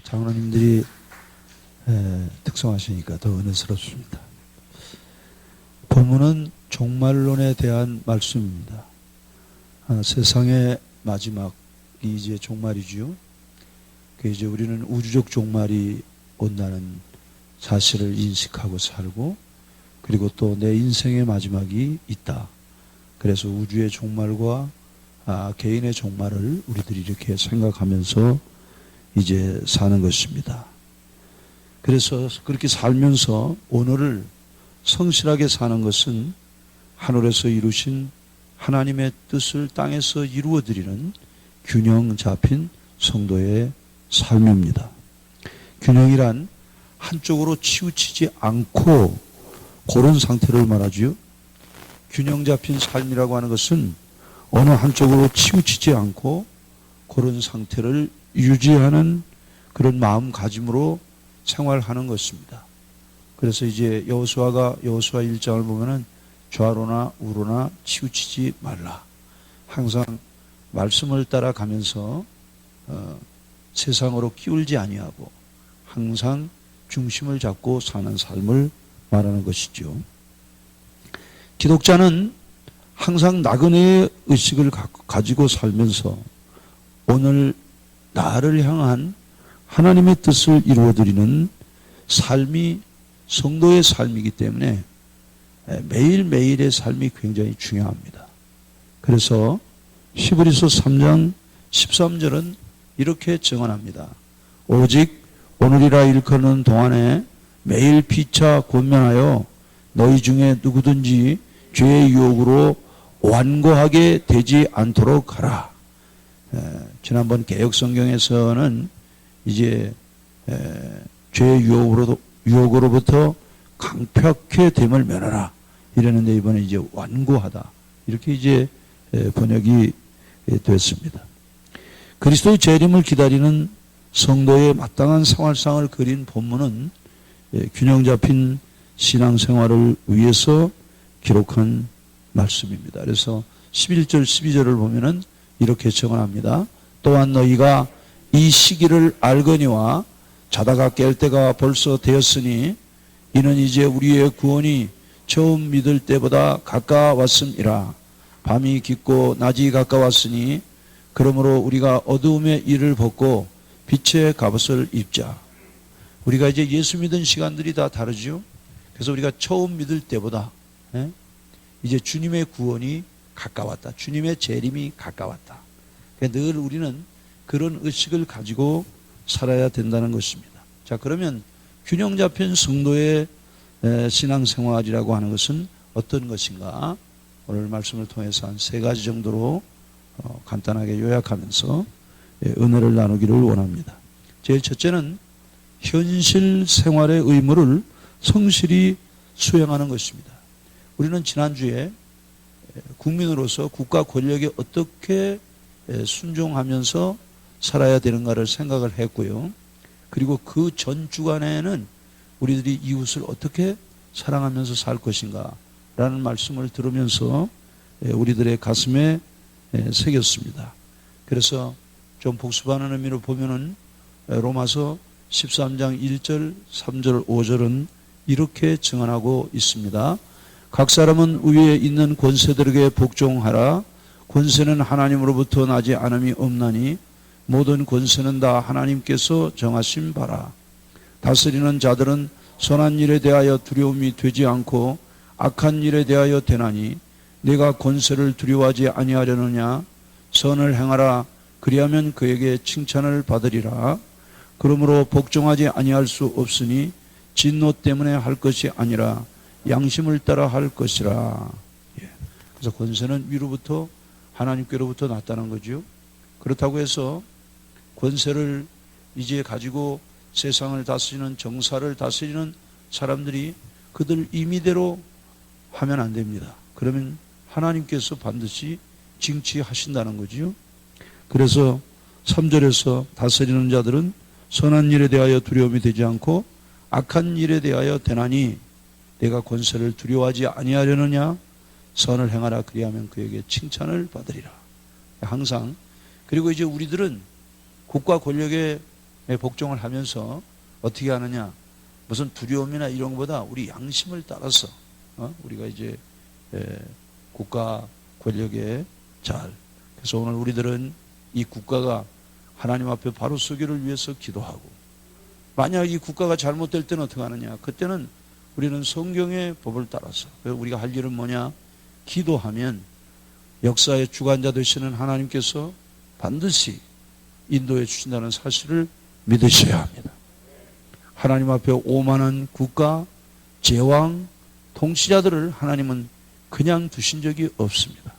장로님들이 특성하시니까 더 은혜스럽습니다. 본문은 종말론에 대한 말씀입니다. 세상의 마지막이 이제 종말이죠. 이제 우리는 우주적 종말이 온다는 사실을 인식하고 살고, 그리고 또 내 인생의 마지막이 있다. 그래서 우주의 종말과 개인의 종말을 우리들이 이렇게 생각하면서 이제 사는 것입니다. 그래서 그렇게 살면서 오늘을 성실하게 사는 것은 하늘에서 이루신 하나님의 뜻을 땅에서 이루어드리는 균형 잡힌 성도의 삶입니다. 균형이란 한쪽으로 치우치지 않고 그런 상태를 말하지요. 균형 잡힌 삶이라고 하는 것은 어느 한쪽으로 치우치지 않고 그런 상태를 유지하는 그런 마음가짐으로 생활하는 것입니다. 그래서 이제 여호수아 1장을 보면은 좌로나 우로나 치우치지 말라. 항상 말씀을 따라가면서 세상으로 끼울지 아니하고 항상 중심을 잡고 사는 삶을 말하는 것이죠. 기독자는 항상 나그네의 의식을 가지고 살면서 오늘 나를 향한 하나님의 뜻을 이루어드리는 삶이 성도의 삶이기 때문에 매일매일의 삶이 굉장히 중요합니다. 그래서 히브리서 3장 13절은 이렇게 증언합니다. 오직 오늘이라 일컫는 동안에 매일 피차 권면하여 너희 중에 누구든지 죄의 유혹으로 완고하게 되지 않도록 하라. 지난번 개역성경에서는 이제 죄의 유혹으로부터 강팍해 됨을 면하라 이랬는데, 이번에 이제 완고하다 이렇게 이제 번역이 됐습니다. 그리스도의 재림을 기다리는 성도의 마땅한 생활상을 그린 본문은 균형 잡힌 신앙생활을 위해서 기록한 말씀입니다. 그래서 11절 12절을 보면은 이렇게 정언합니다. 또한 너희가 이 시기를 알거니와 자다가 깰 때가 벌써 되었으니 이는 이제 우리의 구원이 처음 믿을 때보다 가까웠음이라. 밤이 깊고 낮이 가까웠으니 그러므로 우리가 어두움의 일을 벗고 빛의 갑옷을 입자. 우리가 이제 예수 믿은 시간들이 다 다르죠. 그래서 우리가 처음 믿을 때보다 이제 주님의 구원이 가까웠다. 주님의 재림이 가까웠다. 그러니까 늘 우리는 그런 의식을 가지고 살아야 된다는 것입니다. 자, 그러면 균형 잡힌 성도의 신앙생활이라고 하는 것은 어떤 것인가? 오늘 말씀을 통해서 한 3가지 정도로 간단하게 요약하면서 은혜를 나누기를 원합니다. 제일 첫째는 현실 생활의 의무를 성실히 수행하는 것입니다. 우리는 지난주에 국민으로서 국가 권력에 어떻게 순종하면서 살아야 되는가를 생각을 했고요. 그리고 그 전 주간에는 우리들이 이웃을 어떻게 사랑하면서 살 것인가 라는 말씀을 들으면서 우리들의 가슴에 새겼습니다. 그래서 좀 복습하는 의미로 보면은 로마서 13장 1절, 3절, 5절은 이렇게 증언하고 있습니다. 각 사람은 위에 있는 권세들에게 복종하라. 권세는 하나님으로부터 나지 않음이 없나니 모든 권세는 다 하나님께서 정하신 바라. 다스리는 자들은 선한 일에 대하여 두려움이 되지 않고 악한 일에 대하여 되나니 내가 권세를 두려워하지 아니하려느냐. 선을 행하라. 그리하면 그에게 칭찬을 받으리라. 그러므로 복종하지 아니할 수 없으니 진노 때문에 할 것이 아니라 양심을 따라 할 것이라. 그래서 권세는 위로부터 하나님께로부터 났다는 거죠. 그렇다고 해서 권세를 이제 가지고 세상을 다스리는, 정사를 다스리는 사람들이 그들 임의대로 하면 안 됩니다. 그러면 하나님께서 반드시 징치하신다는 거죠. 그래서 3절에서 다스리는 자들은 선한 일에 대하여 두려움이 되지 않고 악한 일에 대하여 되나니 내가 권세를 두려워하지 아니하려느냐. 선을 행하라. 그리하면 그에게 칭찬을 받으리라. 항상. 그리고 이제 우리들은 국가 권력에 복종을 하면서 어떻게 하느냐? 무슨 두려움이나 이런 것보다 우리 양심을 따라서 우리가 이제 국가 권력에 그래서 오늘 우리들은 이 국가가 하나님 앞에 바로 서기를 위해서 기도하고, 만약 이 국가가 잘못될 때는 어떻게 하느냐? 그때는 우리는 성경의 법을 따라서, 우리가 할 일은 뭐냐? 기도하면 역사의 주관자 되시는 하나님께서 반드시 인도해 주신다는 사실을 믿으셔야 합니다. 하나님 앞에 오만한 국가, 제왕, 통치자들을 하나님은 그냥 두신 적이 없습니다.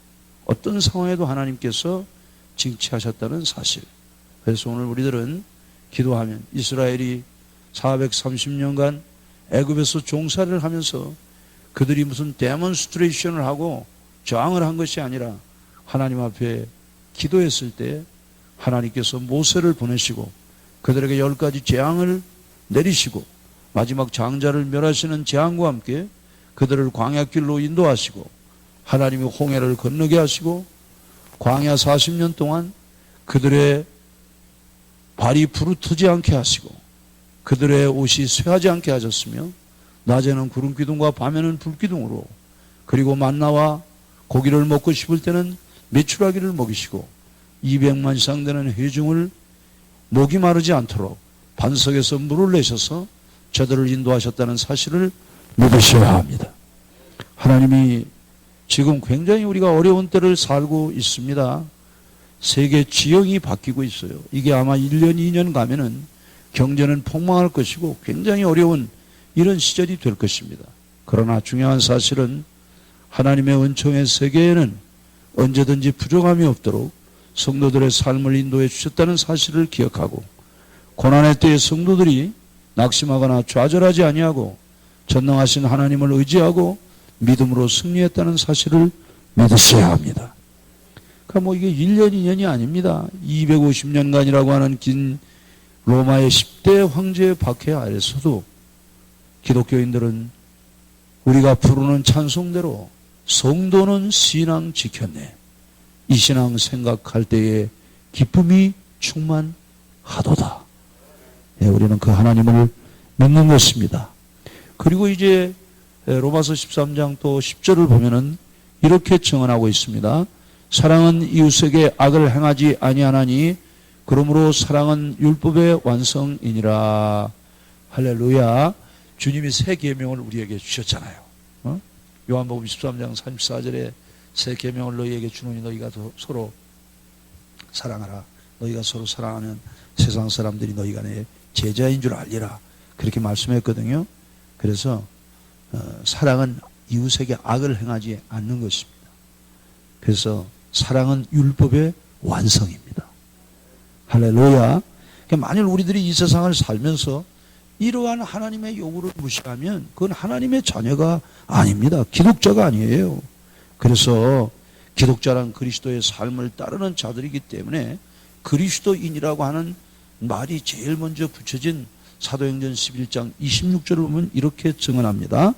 어떤 상황에도 하나님께서 징치하셨다는 사실. 그래서 오늘 우리들은 기도하면, 이스라엘이 430년간 애굽에서 종살이를 하면서 그들이 무슨 데몬스트레이션을 하고 저항을 한 것이 아니라 하나님 앞에 기도했을 때 하나님께서 모세를 보내시고 그들에게 10가지 재앙을 내리시고 마지막 장자를 멸하시는 재앙과 함께 그들을 광야길로 인도하시고 하나님이 홍해를 건너게 하시고 광야 40년 동안 그들의 발이 부르트지 않게 하시고 그들의 옷이 쇠하지 않게 하셨으며 낮에는 구름기둥과 밤에는 불기둥으로, 그리고 만나와 고기를 먹고 싶을 때는 메추라기를 먹이시고 200만 이상 되는 회중을 목이 마르지 않도록 반석에서 물을 내셔서 저들을 인도하셨다는 사실을 믿으셔야 합니다. 하나님이 지금 굉장히 우리가 어려운 때를 살고 있습니다. 세계 지형이 바뀌고 있어요. 이게 아마 1년, 2년 가면은 경제는 폭망할 것이고 굉장히 어려운 이런 시절이 될 것입니다. 그러나 중요한 사실은 하나님의 은총의 세계에는 언제든지 부족함이 없도록 성도들의 삶을 인도해 주셨다는 사실을 기억하고, 고난의 때에 성도들이 낙심하거나 좌절하지 아니하고 전능하신 하나님을 의지하고 믿음으로 승리했다는 사실을 믿으셔야 합니다. 그러니까 이게 1년, 2년이 아닙니다. 250년간이라고 하는 긴 로마의 10대 황제의 박해 아래서도 기독교인들은 우리가 부르는 찬송대로 성도는 신앙 지켰네, 이 신앙 생각할 때에 기쁨이 충만하도다. 우리는 그 하나님을 믿는 것입니다. 그리고 이제 로마서 13장 또 10절을 보면은 이렇게 증언하고 있습니다. 사랑은 이웃에게 악을 행하지 아니하나니 그러므로 사랑은 율법의 완성이니라. 할렐루야. 주님이 새 계명을 우리에게 주셨잖아요. 요한복음 13장 34절에 새 계명을 너희에게 주노니 너희가 서로 사랑하라. 너희가 서로 사랑하면 세상 사람들이 너희가 내 제자인 줄 알리라. 그렇게 말씀했거든요. 그래서 사랑은 이웃에게 악을 행하지 않는 것입니다. 그래서 사랑은 율법의 완성입니다. 할렐루야. 그러니까 만일 우리들이 이 세상을 살면서 이러한 하나님의 요구를 무시하면 그건 하나님의 자녀가 아닙니다. 기독자가 아니에요. 그래서 기독자란 그리스도의 삶을 따르는 자들이기 때문에 그리스도인이라고 하는 말이 제일 먼저 붙여진 사도행전 11장 26절을 보면 이렇게 증언합니다.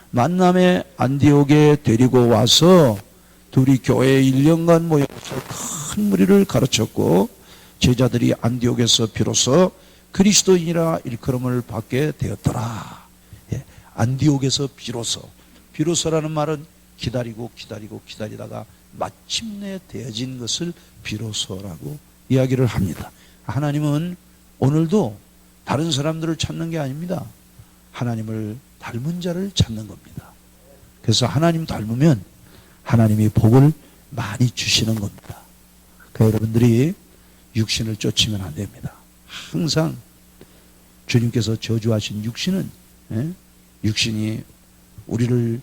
만남의 안디옥에 데리고 와서 둘이 교회에 1년간 모여서 큰 무리를 가르쳤고 제자들이 안디옥에서 비로소 그리스도인이라 일컬음을 받게 되었더라. 안디옥에서 비로소라는 말은 기다리다가 마침내 되어진 것을 비로소라고 이야기를 합니다. 하나님은 오늘도 다른 사람들을 찾는 게 아닙니다. 하나님을 닮은 자를 찾는 겁니다. 그래서 하나님 닮으면 하나님이 복을 많이 주시는 겁니다. 그러니까 여러분들이 육신을 쫓으면 안 됩니다. 항상 주님께서 저주하신 육신이 우리를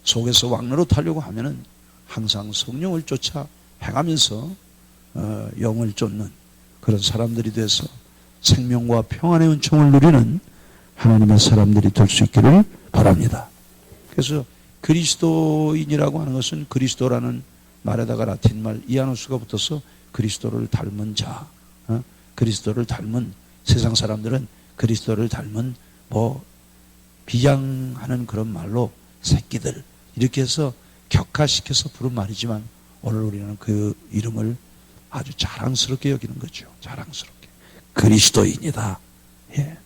속에서 왕노로 타려고 하면은 항상 성령을 쫓아 행하면서 영을 쫓는 그런 사람들이 돼서 생명과 평안의 은총을 누리는 하나님의 사람들이 될 수 있기를 바랍니다. 그래서 그리스도인이라고 하는 것은 그리스도라는 말에다가 라틴말 이아노스가 붙어서 그리스도를 닮은 자, 그리스도를 닮은, 세상 사람들은 그리스도를 닮은 비장하는 그런 말로 새끼들 이렇게 해서 격화시켜서 부른 말이지만 오늘 우리는 그 이름을 아주 자랑스럽게 여기는 거죠. 자랑스럽게. 그리스도인이다. 예.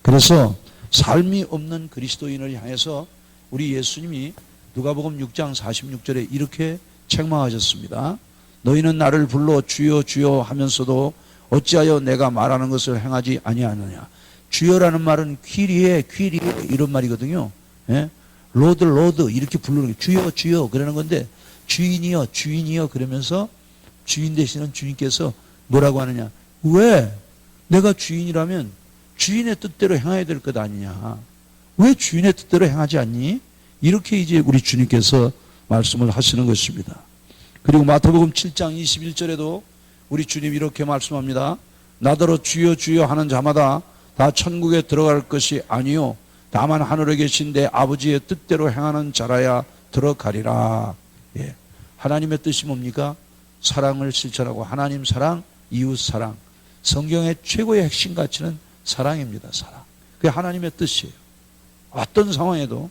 그래서 삶이 없는 그리스도인을 향해서 우리 예수님이 누가복음 6장 46절에 이렇게 책망하셨습니다. 너희는 나를 불러 주여 주여 하면서도 어찌하여 내가 말하는 것을 행하지 아니하느냐. 주여라는 말은 퀴리에 이런 말이거든요. 예? 로드 이렇게 부르는 게 주여 주여 그러는 건데 주인이여 그러면서 주인 되시는 주님께서 뭐라고 하느냐. 왜 내가 주인이라면 주인의 뜻대로 행해야 될 것 아니냐. 왜 주인의 뜻대로 행하지 않니? 이렇게 이제 우리 주님께서 말씀을 하시는 것입니다. 그리고 마태복음 7장 21절에도 우리 주님 이렇게 말씀합니다. 나더러 주여 주여 하는 자마다 다 천국에 들어갈 것이 아니요 다만 하늘에 계신 내 아버지의 뜻대로 행하는 자라야 들어가리라. 예. 하나님의 뜻이 뭡니까? 사랑을 실천하고 하나님 사랑, 이웃 사랑. 성경의 최고의 핵심 가치는 사랑입니다. 사랑. 그게 하나님의 뜻이에요. 어떤 상황에도.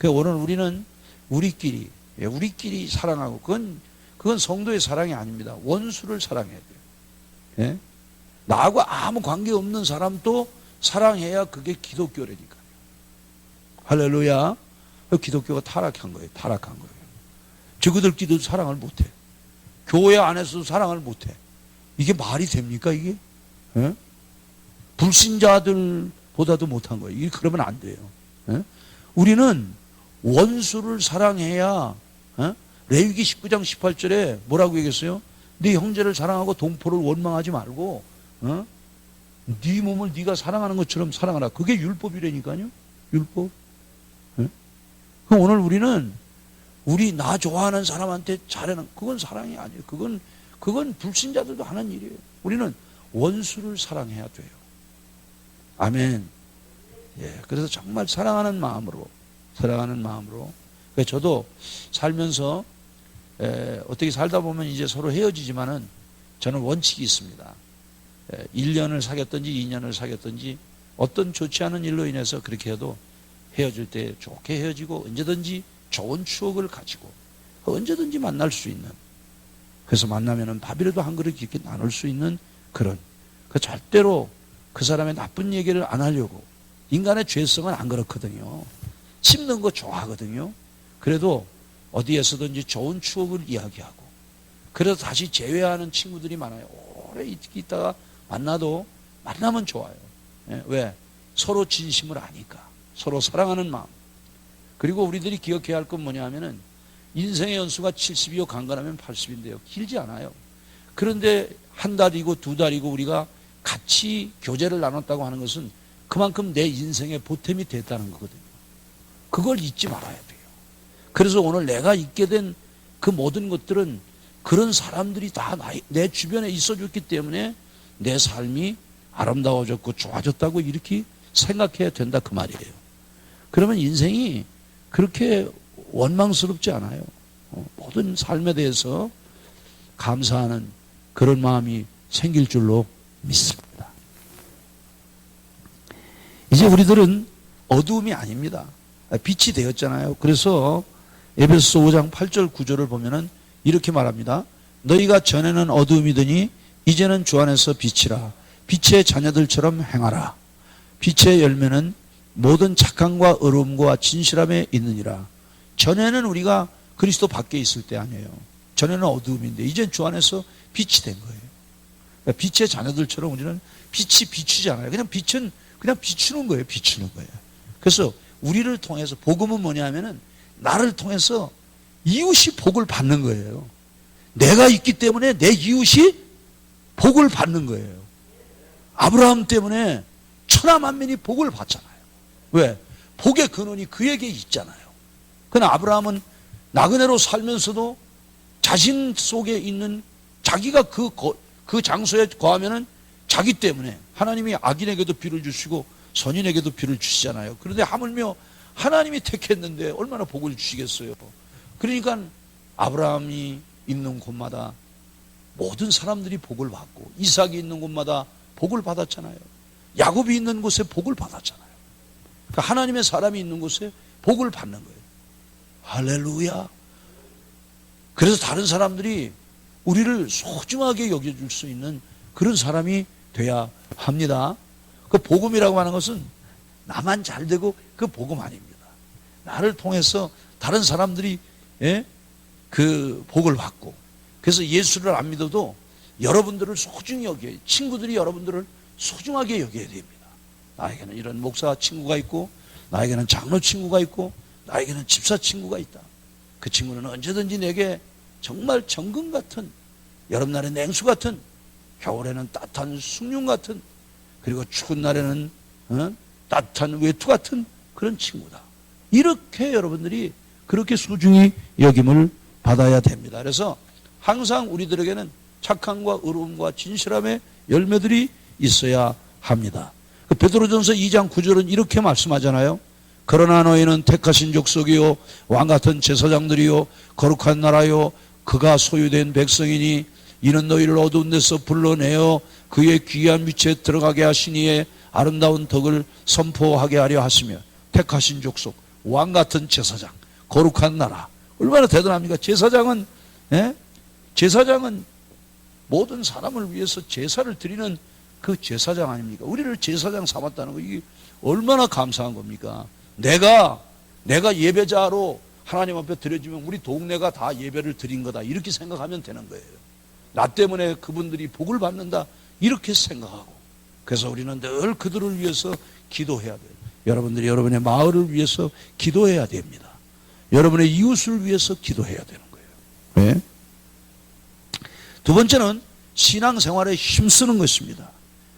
오늘 우리는 우리끼리 사랑하고 그건 성도의 사랑이 아닙니다. 원수를 사랑해야 돼요. 예? 나하고 아무 관계없는 사람도 사랑해야 그게 기독교라니까요. 할렐루야. 기독교가 타락한 거예요. 저그들끼리도 사랑을 못해. 교회 안에서도 사랑을 못해. 이게 말이 됩니까 이게? 예? 불신자들보다도 못한 거예요. 이게 그러면 안 돼요. 예? 우리는 원수를 사랑해야 레위기 19장 18절에 뭐라고 얘기했어요? 네 형제를 사랑하고 동포를 원망하지 말고 네 몸을 네가 사랑하는 것처럼 사랑하라. 그게 율법이라니까요. 율법. 그럼 오늘 우리는 나 좋아하는 사람한테 잘하는 그건 사랑이 아니에요. 그건 불신자들도 하는 일이에요. 우리는 원수를 사랑해야 돼요. 아멘. 예, 그래서 정말 사랑하는 마음으로. 저도 살면서 어떻게 살다 보면 이제 서로 헤어지지만은 저는 원칙이 있습니다. 1년을 사귀었든지 2년을 사귀었든지 어떤 좋지 않은 일로 인해서 그렇게 해도 헤어질 때 좋게 헤어지고 언제든지 좋은 추억을 가지고 언제든지 만날 수 있는, 그래서 만나면은 밥이라도 한 그릇 이렇게 나눌 수 있는 그런, 절대로 그 사람의 나쁜 얘기를 안 하려고. 인간의 죄성은 안 그렇거든요. 씹는 거 좋아하거든요. 그래도 어디에서든지 좋은 추억을 이야기하고, 그래서 다시 재회하는 친구들이 많아요. 오래 있다가 만나면 좋아요. 왜? 서로 진심을 아니까. 서로 사랑하는 마음. 그리고 우리들이 기억해야 할 건 뭐냐 하면은 인생의 연수가 70이요 강건하면 80인데요. 길지 않아요. 그런데 한 달이고 두 달이고 우리가 같이 교제를 나눴다고 하는 것은 그만큼 내 인생의 보탬이 됐다는 거거든요. 그걸 잊지 말아야 돼요. 그래서 오늘 내가 잊게 된 그 모든 것들은 그런 사람들이 다 내 주변에 있어줬기 때문에 내 삶이 아름다워졌고 좋아졌다고 이렇게 생각해야 된다 그 말이에요. 그러면 인생이 그렇게 원망스럽지 않아요. 모든 삶에 대해서 감사하는 그런 마음이 생길 줄로 믿습니다. 이제 우리들은 어두움이 아닙니다. 빛이 되었잖아요. 그래서 에베소서 5장 8절 9절을 보면은 이렇게 말합니다. 너희가 전에는 어두움이더니 이제는 주 안에서 빛이라. 빛의 자녀들처럼 행하라. 빛의 열매는 모든 착함과 의로움과 진실함에 있느니라. 전에는 우리가 그리스도 밖에 있을 때 아니에요. 전에는 어두움인데 이제는 주 안에서 빛이 된 거예요. 그러니까 빛의 자녀들처럼 우리는 빛이 비추잖아요. 그냥 빛은 그냥 비추는 거예요. 그래서 우리를 통해서 복음은 뭐냐 하면은 나를 통해서 이웃이 복을 받는 거예요. 내가 있기 때문에 내 이웃이 복을 받는 거예요. 아브라함 때문에 천하 만민이 복을 받잖아요. 왜? 복의 근원이 그에게 있잖아요. 그러나 아브라함은 나그네로 살면서도 자신 속에 있는 자기가 그 장소에 거하면은 자기 때문에 하나님이 악인에게도 비를 주시고 선인에게도 비를 주시잖아요. 그런데 하물며 하나님이 택했는데 얼마나 복을 주시겠어요. 그러니까 아브라함이 있는 곳마다 모든 사람들이 복을 받고, 이삭이 있는 곳마다 복을 받았잖아요. 야곱이 있는 곳에 복을 받았잖아요. 그러니까 하나님의 사람이 있는 곳에 복을 받는 거예요. 할렐루야. 그래서 다른 사람들이 우리를 소중하게 여겨줄 수 있는 그런 사람이 돼야 합니다. 그 복음이라고 하는 것은 나만 잘 되고 그 복음 아닙니다. 나를 통해서 다른 사람들이 그 복을 받고, 그래서 예수를 안 믿어도 여러분들을 소중히 여겨야, 친구들이 여러분들을 소중하게 여겨야 됩니다. 나에게는 이런 목사 친구가 있고, 나에게는 장로 친구가 있고, 나에게는 집사 친구가 있다. 그 친구는 언제든지 내게 정말 정금 같은, 여름날에 냉수 같은, 겨울에는 따뜻한 숭늉 같은, 그리고 추운 날에는 따뜻한 외투 같은 그런 친구다. 이렇게 여러분들이 그렇게 소중히 여김을 받아야 됩니다. 그래서 항상 우리들에게는 착함과 의로움과 진실함의 열매들이 있어야 합니다. 베드로전서 2장 9절은 이렇게 말씀하잖아요. 그러나 너희는 택하신 족속이요 왕같은 제사장들이요 거룩한 나라요 그가 소유된 백성이니 이는 너희를 어두운 데서 불러내어 그의 귀한 빛에 들어가게 하시니에 아름다운 덕을 선포하게 하려 하시며, 택하신 족속, 왕같은 제사장, 거룩한 나라. 얼마나 대단합니까? 제사장은 모든 사람을 위해서 제사를 드리는 그 제사장 아닙니까? 우리를 제사장 삼았다는 거, 이게 얼마나 감사한 겁니까? 내가 예배자로 하나님 앞에 드려지면 우리 동네가 다 예배를 드린 거다, 이렇게 생각하면 되는 거예요. 나 때문에 그분들이 복을 받는다, 이렇게 생각하고. 그래서 우리는 늘 그들을 위해서 기도해야 돼요. 여러분들이 여러분의 마을을 위해서 기도해야 됩니다. 여러분의 이웃을 위해서 기도해야 되는 거예요. 네? 두 번째는 신앙생활에 힘쓰는 것입니다.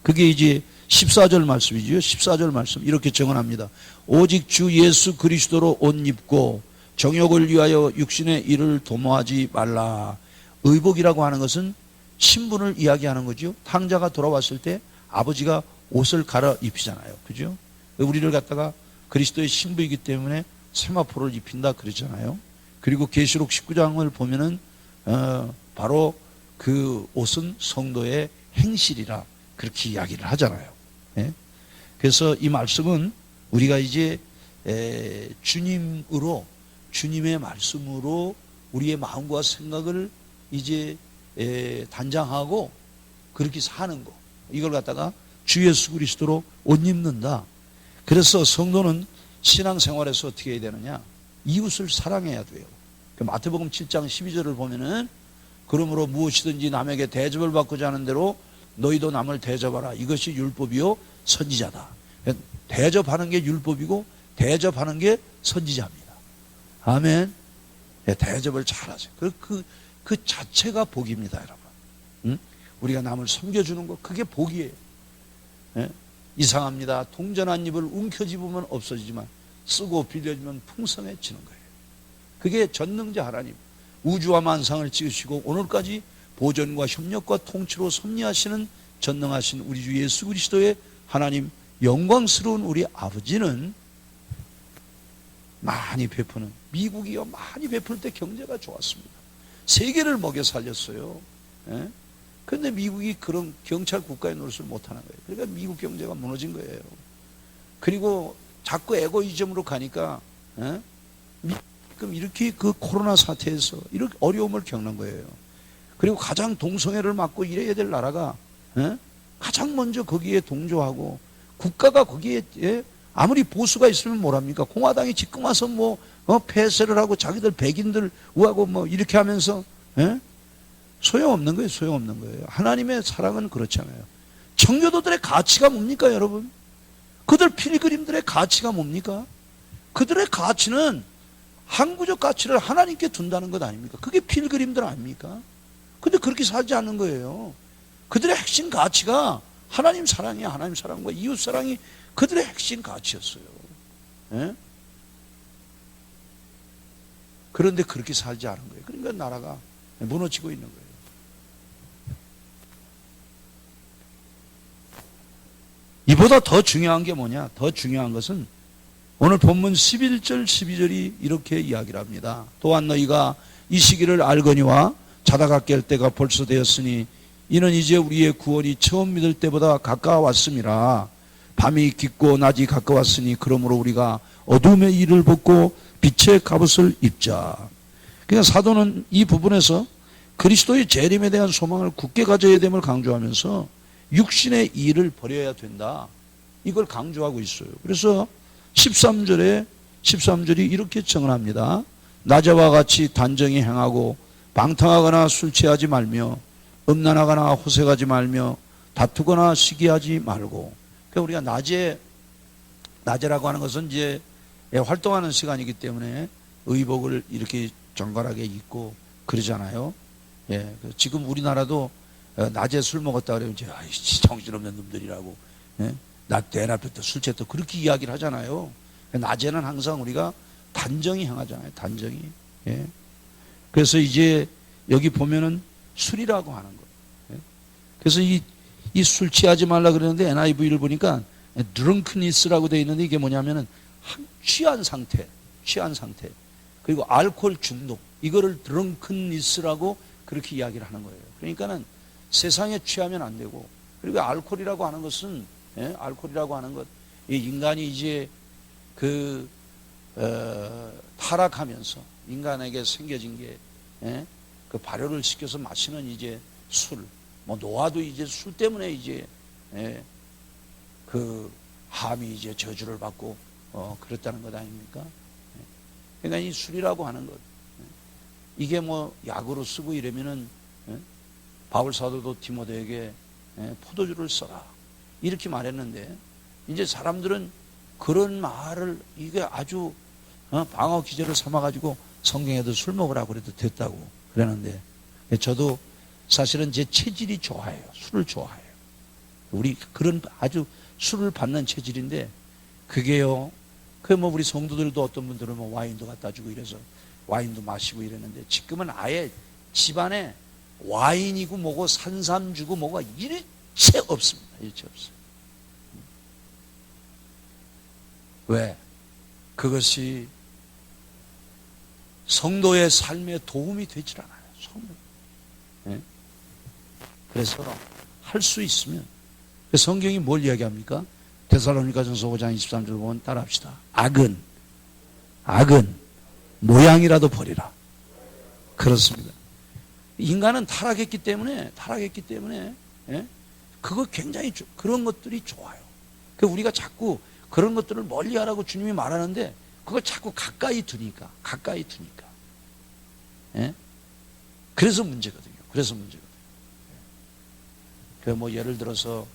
그게 이제 14절 말씀이죠. 14절 말씀 이렇게 정언합니다. 오직 주 예수 그리스도로 옷 입고 정욕을 위하여 육신의 일을 도모하지 말라. 의복이라고 하는 것은 신분을 이야기하는 거죠. 탕자가 돌아왔을 때 아버지가 옷을 갈아입히잖아요. 그죠? 우리를 갖다가 그리스도의 신부이기 때문에 세마포를 입힌다 그러잖아요. 그리고 계시록 19장을 보면은 바로 그 옷은 성도의 행실이라 그렇게 이야기를 하잖아요. 예? 그래서 이 말씀은 우리가 이제 주님의 말씀으로 우리의 마음과 생각을 이제 단장하고 그렇게 사는 거, 이걸 갖다가 주 예수 그리스도로 옷 입는다. 그래서 성도는 신앙생활에서 어떻게 해야 되느냐? 이웃을 사랑해야 돼요. 마태복음 7장 12절을 보면은 그러므로 무엇이든지 남에게 대접을 받고자 하는 대로 너희도 남을 대접하라. 이것이 율법이요 선지자다. 대접하는 게 율법이고 대접하는 게 선지자입니다. 아멘. 대접을 잘하세요. 그 자체가 복입니다, 여러분. 응? 우리가 남을 섬겨주는 거, 그게 복이에요. 예? 이상합니다. 동전한 입을 움켜쥐으면 없어지지만 쓰고 빌려주면 풍성해지는 거예요. 그게 전능자 하나님, 우주와 만상을 지으시고 오늘까지 보존과 협력과 통치로 섭리하시는 전능하신 우리 주 예수 그리스도의 하나님, 영광스러운 우리 아버지는 많이 베푸는, 미국이요 많이 베풀 때 경제가 좋았습니다. 세계를 먹여 살렸어요. 예? 그런데 미국이 그런 경찰 국가의 노릇을 못하는 거예요. 그러니까 미국 경제가 무너진 거예요. 그리고 자꾸 에고이즘으로 가니까 그럼 이렇게 그 코로나 사태에서 이렇게 어려움을 겪는 거예요. 그리고 가장 동성애를 막고 이래야 될 나라가 가장 먼저 거기에 동조하고 국가가 거기에 아무리 보수가 있으면 뭐랍니까? 공화당이 지금 와서 폐쇄를 하고 자기들 백인들 우하고 이렇게 하면서 소용없는 거예요. 소용없는 거예요. 하나님의 사랑은 그렇잖아요. 청교도들의 가치가 뭡니까, 여러분? 그들 필그림들의 가치가 뭡니까? 그들의 가치는 항구적 가치를 하나님께 둔다는 것 아닙니까? 그게 필그림들 아닙니까? 근데 그렇게 살지 않는 거예요. 그들의 핵심 가치가 하나님 사랑이야. 하나님 사랑과 이웃 사랑이 그들의 핵심 가치였어요. 예? 그런데 그렇게 살지 않은 거예요. 그러니까 나라가 무너지고 있는 거예요. 이보다 더 중요한 게 뭐냐? 더 중요한 것은 오늘 본문 11절 12절이 이렇게 이야기를 합니다. 또한 너희가 이 시기를 알거니와 자다가 깰 때가 벌써 되었으니 이는 이제 우리의 구원이 처음 믿을 때보다 가까웠음이라. 밤이 깊고 낮이 가까웠으니 그러므로 우리가 어둠의 일을 벗고 빛의 갑옷을 입자. 그러니까 사도는 이 부분에서 그리스도의 재림에 대한 소망을 굳게 가져야 됨을 강조하면서 육신의 일을 버려야 된다. 이걸 강조하고 있어요. 그래서 13절이 이렇게 정언합니다. 낮에와 같이 단정히 행하고 방탕하거나 술 취하지 말며 음란하거나 호색하지 말며 다투거나 시기하지 말고. 그러니까 우리가 낮에라고 하는 것은 이제 활동하는 시간이기 때문에 의복을 이렇게 정갈하게 입고 그러잖아요. 예, 지금 우리나라도 낮에 술 먹었다 그러면 이제 아이씨 정신없는 놈들이라고, 예? 낮 대낮부터 술 취했다 그렇게 이야기를 하잖아요. 낮에는 항상 우리가 단정히 행하잖아요. 단정히. 예. 그래서 이제 여기 보면은 술이라고 하는 거. 예. 그래서 이 술 취하지 말라 그러는데 NIV를 보니까 drunkenness라고 되어 있는데 이게 뭐냐면은 취한 상태. 그리고 알코올 중독. 이거를 drunkenness라고 그렇게 이야기를 하는 거예요. 그러니까는 세상에 취하면 안 되고, 그리고 알코올이라고 하는 것은, 예? 알코올이라고 하는 것, 이 인간이 이제 타락하면서 인간에게 생겨진 게, 예? 그 발효를 시켜서 마시는 이제 술, 뭐 노아도 이제 술 때문에 이제, 예? 그 함이 이제 저주를 받고 그랬다는 것 아닙니까? 예? 그러니까 이 술이라고 하는 것, 예? 이게 뭐 약으로 쓰고 이러면은, 예? 바울 사도도 디모데에게, 예? 포도주를 써라 이렇게 말했는데, 이제 사람들은 그런 말을 이게 아주 방어 기제를 삼아가지고 성경에도 술 먹으라고 그래도 됐다고 그러는데, 저도 사실은 제 체질이 좋아해요. 술을 좋아해요. 우리 그런 아주 술을 받는 체질인데, 그게요, 뭐 우리 성도들도 어떤 분들은 뭐 와인도 갖다 주고 이래서 와인도 마시고 이랬는데, 지금은 아예 집안에 와인이고 뭐고 산삼주고 뭐가 일체 없습니다. 일체 없어요. 왜? 그것이 성도의 삶에 도움이 되질 않아요. 예? 그래서 할 수 있으면, 성경이 뭘 이야기합니까? 데살로니가전서 5장 23절 보면 따라합시다. 악은 모양이라도 버리라. 그렇습니다. 인간은 타락했기 때문에, 예? 그거 굉장히 그런 것들이 좋아요. 우리가 자꾸 그런 것들을 멀리 하라고 주님이 말하는데, 그걸 자꾸 가까이 두니까. 예? 그래서 문제거든요. 뭐 예를 들어서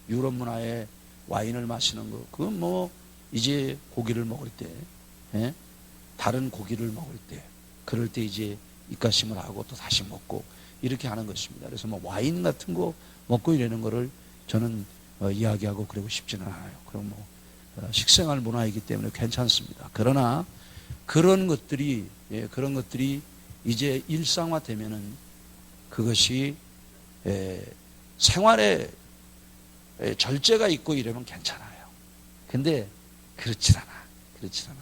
유럽 문화에 와인을 마시는 거, 그건 뭐 이제 고기를 먹을 때, 예? 다른 고기를 먹을 때, 그럴 때 이제 입가심을 하고 또 다시 먹고 이렇게 하는 것입니다. 그래서 뭐 와인 같은 거 먹고 이러는 거를 저는 이야기하고 그러고 싶지는 않아요. 그럼 뭐 식생활 문화이기 때문에 괜찮습니다. 그러나 그런 것들이 이제 일상화되면은 그것이 생활에 절제가 있고 이러면 괜찮아요. 근데 그렇지 않아.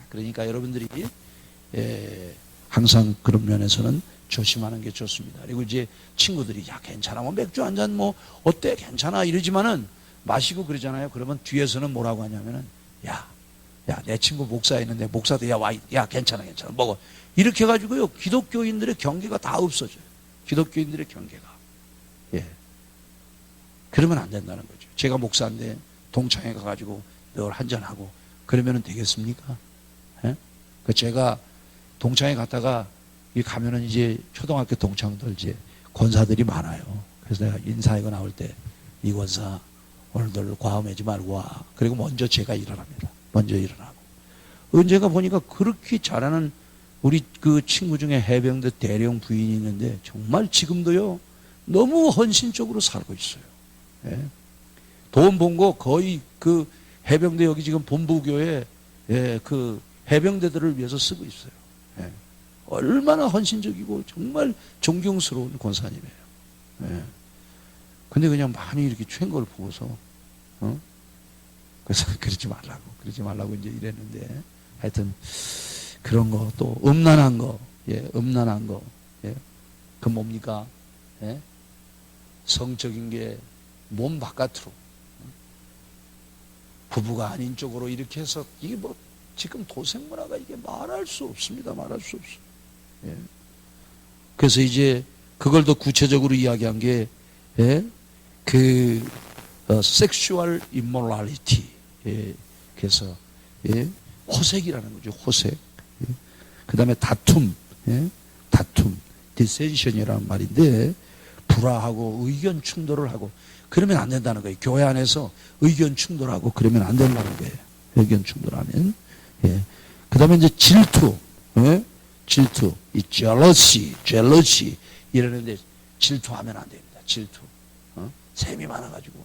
그러니까 여러분들이 항상 그런 면에서는 조심하는 게 좋습니다. 그리고 이제 친구들이 야 괜찮아, 뭐 맥주 한 잔 뭐 어때 괜찮아 이러지만은 마시고 그러잖아요. 그러면 뒤에서는 뭐라고 하냐면은 야 내 친구 목사 있는데 목사도 야 괜찮아 먹어 이렇게 해가지고요 기독교인들의 경계가 다 없어져요. 기독교인들의 경계가. 예. 그러면 안 된다는 거죠. 제가 목사인데 동창회 가가지고 늘 한잔하고 그러면 되겠습니까? 예? 제가 동창회 갔다가 가면은 이제 초등학교 동창들 이제 권사들이 많아요. 그래서 내가 인사하고 나올 때 이 권사 오늘들 과음하지 말고 와. 그리고 먼저 제가 일어납니다. 먼저 일어나고. 언제가 보니까 그렇게 잘하는 우리 그 친구 중에 해병대 대령 부인이 있는데 정말 지금도요 너무 헌신적으로 살고 있어요. 예. 돈 번 거 거의 그 해병대 여기 지금 본부교에 그 해병대들을 위해서 쓰고 있어요. 예. 얼마나 헌신적이고 정말 존경스러운 권사님이에요. 예. 근데 그냥 많이 이렇게 취한 걸 보고서 그래서 그러지 말라고 이제 이랬는데 하여튼 그런 거 또 음란한 거, 그 뭡니까? 예? 성적인 게 몸 바깥으로 부부가 아닌 쪽으로 이렇게 해서 이게 뭐 지금 도생 문화가 이게 말할 수 없습니다. 예. 그래서 이제 그걸 더 구체적으로 이야기한 게 그 섹슈얼 임모랄리티. 그래서 호색이라는 거죠. 호색. 그 다음에 다툼. 다툼. 디센션이라는 말인데 불화하고 의견 충돌을 하고 그러면 안 된다는 거예요. 교회 안에서 의견 충돌하고 그러면 안 된다는 거예요. 의견 충돌하면. 그 다음에 이제 질투. 질투. 이 jealousy 이러는데 질투하면 안 됩니다. 질투. 셈이 많아가지고.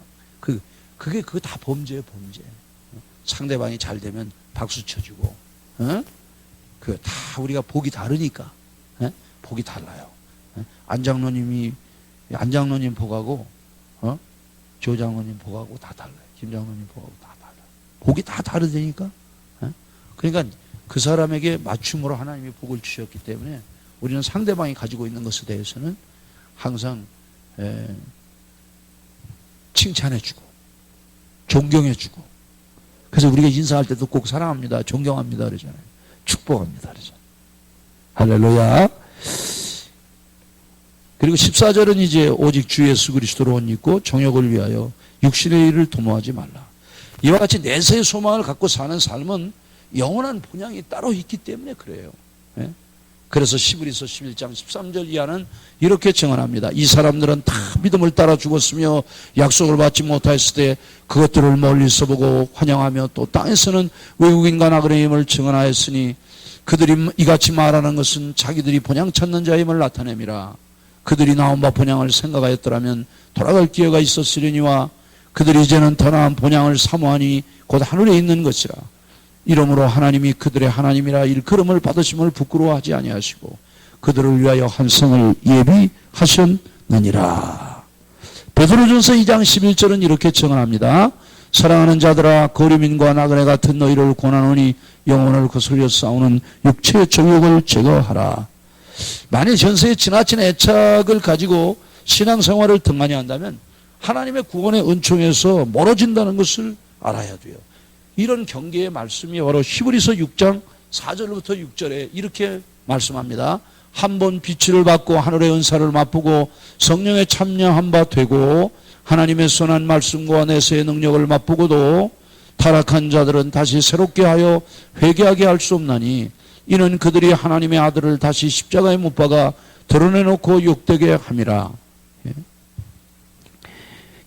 그게 다 범죄예요, 범죄. 상대방이 잘 되면 박수 쳐주고. 그 다 우리가 복이 다르니까. 복이 달라요. 안장로님 복하고, 조 장로님 복하고 다 달라요. 김 장로님 복하고 다 달라요. 복이 다 다르다니까. 그러니까 그 사람에게 맞춤으로 하나님이 복을 주셨기 때문에 우리는 상대방이 가지고 있는 것에 대해서는 항상 칭찬해주고, 존경해주고. 그래서 우리가 인사할 때도 꼭 사랑합니다, 존경합니다 그러잖아요. 축복합니다 그러잖아요. 할렐루야. 그리고 14절은 이제 오직 주 예수 그리스도로 옷 입고 정욕을 위하여 육신의 일을 도모하지 말라. 이와 같이 내세의 소망을 갖고 사는 삶은 영원한 본향이 따로 있기 때문에 그래요. 그래서 히브리서 11장 13절 이하는 이렇게 증언합니다. 이 사람들은 다 믿음을 따라 죽었으며 약속을 받지 못하였을 때 그것들을 멀리서 보고 환영하며 또 땅에서는 외국인과 나그네임을 증언하였으니 그들이 이같이 말하는 것은 자기들이 본향 찾는 자임을 나타냄이라. 그들이 나온 바 본향을 생각하였더라면 돌아갈 기회가 있었으려니와 그들이 이제는 더 나은 본향을 사모하니 곧 하늘에 있는 것이라. 이러므로 하나님이 그들의 하나님이라 일컬음을 받으심을 부끄러워하지 아니하시고 그들을 위하여 한 성을 예비하셨느니라. 베드로전서 2장 11절은 이렇게 증언합니다. 사랑하는 자들아 거류민과 나그네 같은 너희를 권하노니 영혼을 거슬려 싸우는 육체의 정욕을 제거하라. 만일 전세에 지나친 애착을 가지고 신앙생활을 등한히 한다면 하나님의 구원의 은총에서 멀어진다는 것을 알아야 돼요. 이런 경계의 말씀이 바로 히브리서 6장 4절부터 6절에 이렇게 말씀합니다. 한 번 빛을 받고 하늘의 은사를 맛보고 성령에 참여한 바 되고 하나님의 선한 말씀과 내세의 능력을 맛보고도 타락한 자들은 다시 새롭게 하여 회개하게 할 수 없나니 이는 그들이 하나님의 아들을 다시 십자가에 못 박아 드러내놓고 욕되게 함이라.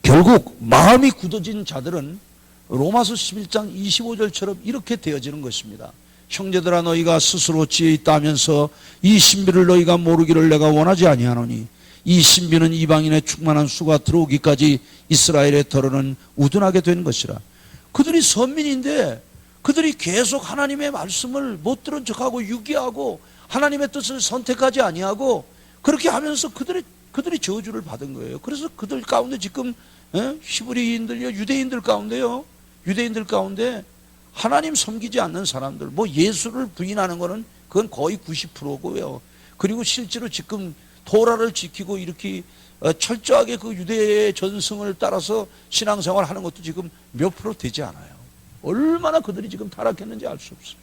결국 마음이 굳어진 자들은 로마서 11장 25절처럼 이렇게 되어지는 것입니다. 형제들아 너희가 스스로 지혜 있다 하면서 이 신비를 너희가 모르기를 내가 원하지 아니하노니 이 신비는 이방인의 충만한 수가 들어오기까지 이스라엘의 더러는 우둔하게 된 것이라. 그들이 선민인데 그들이 계속 하나님의 말씀을 못 들은 척하고 유기하고 하나님의 뜻을 선택하지 아니하고 그렇게 하면서 그들이 저주를 받은 거예요. 그래서 그들 가운데 지금 히브리인들요, 유대인들 가운데 하나님 섬기지 않는 사람들, 뭐 예수를 부인하는 거는 그건 거의 90%고요. 그리고 실제로 지금 토라를 지키고 이렇게 철저하게 그 유대의 전승을 따라서 신앙생활 하는 것도 지금 몇 프로 되지 않아요. 얼마나 그들이 지금 타락했는지 알 수 없어요.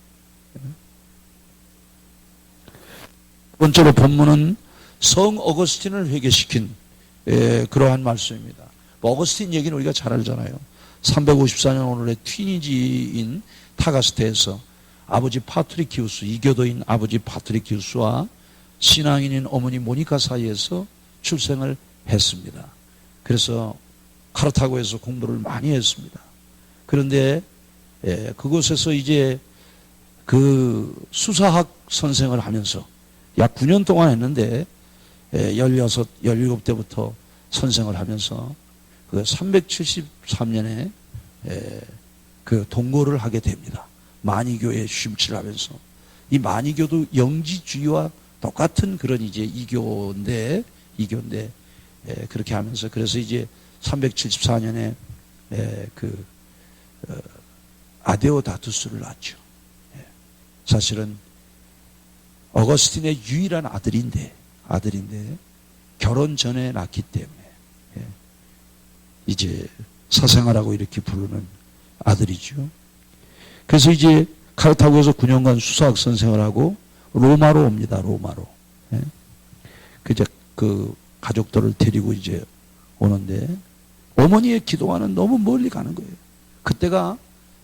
번째로 본문은 성 어거스틴을 회개시킨 그러한 말씀입니다. 어거스틴 얘기는 우리가 잘 알잖아요. 354년 오늘의 튀니지인 타가스테에서 아버지 파트리키우스, 이교도인 아버지 파트리키우스와 신앙인인 어머니 모니카 사이에서 출생을 했습니다. 그래서 카르타고에서 공부를 많이 했습니다. 그런데 그곳에서 이제 그 수사학 선생을 하면서 약 9년 동안 했는데 16, 17때부터 선생을 하면서 그 373년에 그 동거를 하게 됩니다. 만이교에 심취를 하면서 이 만이교도 영지주의와 똑같은 그런 이제 이교인데 그렇게 하면서 그래서 이제 374년에 그 아데오다투스를 낳죠. 사실은 어거스틴의 유일한 아들인데 결혼 전에 낳기 때문에 이제 사생아라고 이렇게 부르는 아들이죠. 그래서 이제 카르타고에서 9년간 수사학 선생을 하고 로마로 옵니다. 로마로. 이제 그 가족들을 데리고 이제 오는데 어머니의 기도와는 너무 멀리 가는 거예요. 그때가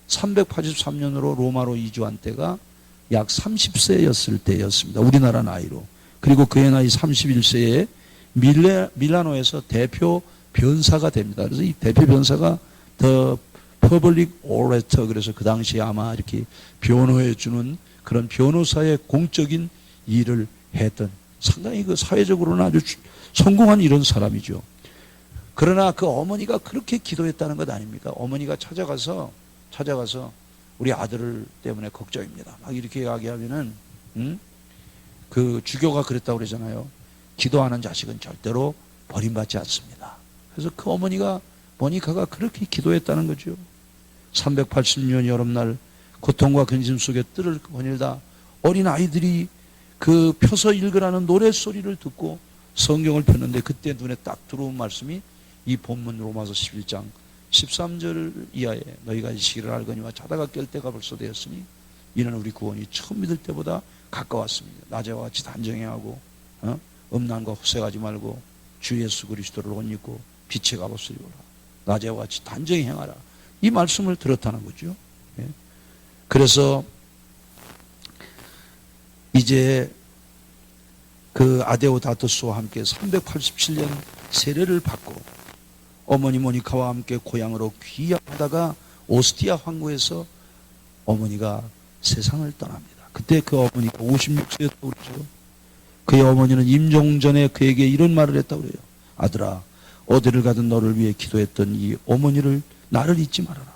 383년으로 로마로 이주한 때가 약 30세였을 때였습니다. 우리나라 나이로. 그리고 그의 나이 31세에 밀라노에서 대표 변사가 됩니다. 그래서 이 대표 변사가 더 퍼블릭 오레터, 그래서 그 당시에 아마 이렇게 변호해 주는 그런 변호사의 공적인 일을 했던 상당히 그 사회적으로는 아주 성공한 이런 사람이죠. 그러나 그 어머니가 그렇게 기도했다는 것 아닙니까? 어머니가 찾아가서 우리 아들을 때문에 걱정입니다. 막 이렇게 이야기하면은 그 주교가 그랬다고 그러잖아요. 기도하는 자식은 절대로 버림받지 않습니다. 그래서 그 어머니가 모니카가 그렇게 기도했다는 거죠. 380년 여름날 고통과 근심 속에 뜰을 거닐다 어린 아이들이 그 펴서 읽으라는 노랫소리를 듣고 성경을 폈는데 그때 눈에 딱 들어온 말씀이 이 본문 로마서 11장 13절 이하에 너희가 이 시기를 알거니와 자다가 깰 때가 벌써 되었으니 이는 우리 구원이 처음 믿을 때보다 가까웠습니다. 낮에와 같이 단정히 하고 음란과 후색하지 말고 주 예수 그리스도를 옷 입고 빛의 갑옷을 입어라. 낮에와 같이 단정히 행하라. 이 말씀을 들었다는 거죠. 그래서 이제 그 아데오다토스와 함께 387년 세례를 받고 어머니 모니카와 함께 고향으로 귀향하다가 오스티아 황구에서 어머니가 세상을 떠납니다. 그때 그 어머니가 56세였다고 그러죠. 그의 어머니는 임종 전에 그에게 이런 말을 했다고 그래요. 아들아, 어디를 가든 너를 위해 기도했던 이 어머니를 나를 잊지 말아라.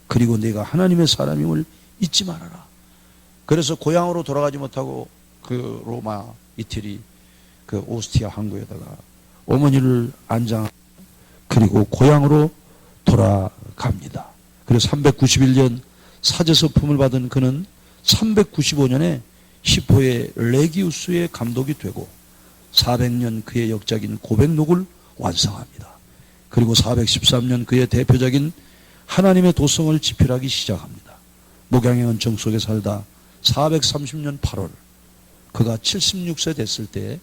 그리고 내가 하나님의 사람임을 잊지 말아라. 그래서 고향으로 돌아가지 못하고 그 로마 이태리 그 오스티아 항구에다가 어머니를 안장 그리고 고향으로 돌아갑니다. 그래서 391년 사제서품을 받은 그는 395년에 시포의 레기우스의 감독이 되고 400년 그의 역작인 고백록을 완성합니다. 그리고 413년 그의 대표작인 하나님의 도성을 집필하기 시작합니다. 목양의 은총 속에 살다 430년 8월 그가 76세 됐을 때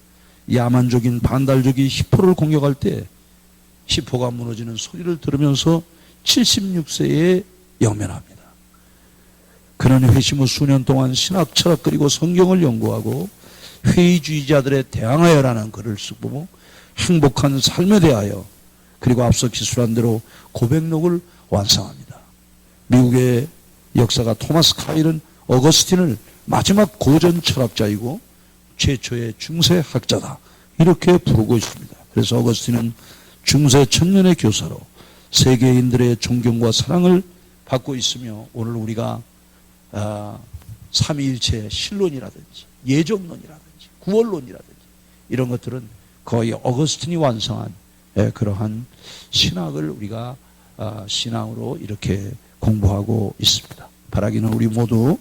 야만족인 반달족이 히포를 공격할 때 히포가 무너지는 소리를 들으면서 76세에 영면합니다. 그는 회심 후 수년 동안 신학, 철학 그리고 성경을 연구하고 회의주의자들에 대항하여라는 글을 쓰고 행복한 삶에 대하여 그리고 앞서 기술한 대로 고백록을 완성합니다. 미국의 역사가 토마스 카일은 어거스틴을 마지막 고전 철학자이고 최초의 중세학자다 이렇게 부르고 있습니다. 그래서 어거스틴은 중세 천년의 교사로 세계인들의 존경과 사랑을 받고 있으며 오늘 우리가 삼위일체 신론이라든지 예정론이라든지 구원론이라든지 이런 것들은 거의 어거스틴이 완성한 그러한 신학을 우리가 신앙으로 이렇게 공부하고 있습니다. 바라기는 우리 모두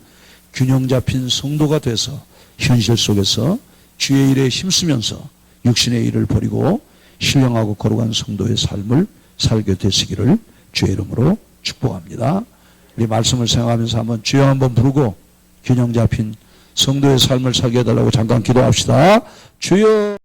균형 잡힌 성도가 돼서 현실 속에서 주의 일에 힘쓰면서 육신의 일을 버리고 신령하고 거룩한 성도의 삶을 살게 되시기를 주의 이름으로 축복합니다. 우리 말씀을 생각하면서 한번 주여 한번 부르고 균형 잡힌 성도의 삶을 살게 해달라고 잠깐 기도합시다. 주여.